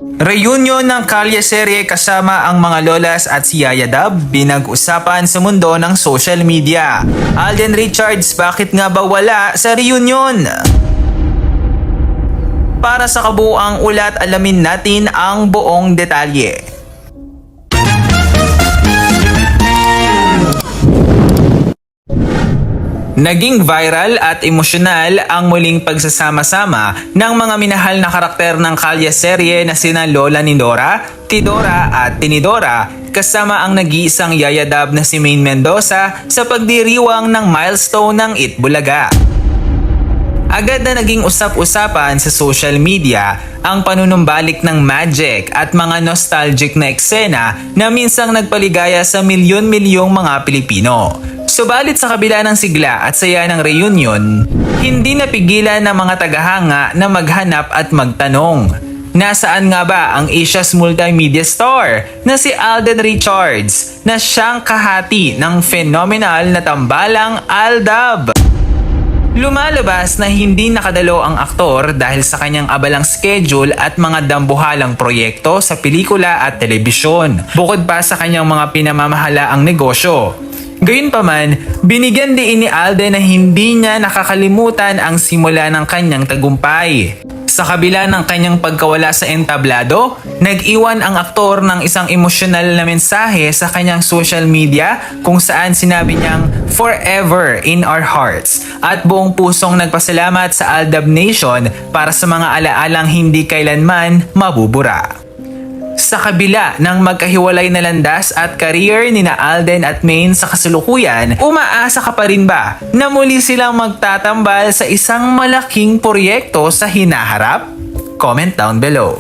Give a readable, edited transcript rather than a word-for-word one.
Reunion ng Kalye serye kasama ang mga lolas at si Yaya Dab pinag-usapan sa mundo ng social media. Alden Richards, bakit nga ba wala sa reunion? Para sa kabuuang ulat, alamin natin ang buong detalye. Naging viral at emosyonal ang muling pagsasama-sama ng mga minahal na karakter ng Kalye serye na sina Lola Nindora, Tidora at Tinidora kasama ang nag-iisang Yaya Dab na si Maine Mendoza sa pagdiriwang ng milestone ng Itbulaga. Agad na naging usap-usapan sa social media ang panunumbalik ng magic at mga nostalgic na eksena na minsang nagpaligaya sa milyon-milyong mga Pilipino. Subalit sa kabila ng sigla at saya ng reunion, hindi napigilan ng mga tagahanga na maghanap at magtanong. Nasaan nga ba ang Asia's multimedia star na si Alden Richards na siyang kahati ng phenomenal na tambalang Aldab? Lumalabas na hindi nakadalo ang aktor dahil sa kanyang abalang schedule at mga dambuhalang proyekto sa pelikula at telebisyon, bukod pa sa kanyang mga pinamamahalaang negosyo. Gayunpaman, binigyan din ni Alden na hindi niya nakakalimutan ang simula ng kanyang tagumpay. Sa kabila ng kanyang pagkawala sa entablado, nag-iwan ang aktor ng isang emosyonal na mensahe sa kanyang social media kung saan sinabi niyang "Forever in our hearts" at buong pusong nagpasalamat sa Aldab Nation para sa mga alaalang hindi kailanman mabubura. Sa kabila ng magkahiwalay na landas at career ni na Alden at Maine sa kasalukuyan, umaasa ka pa rin ba na muli silang magtatambal sa isang malaking proyekto sa hinaharap? Comment down below.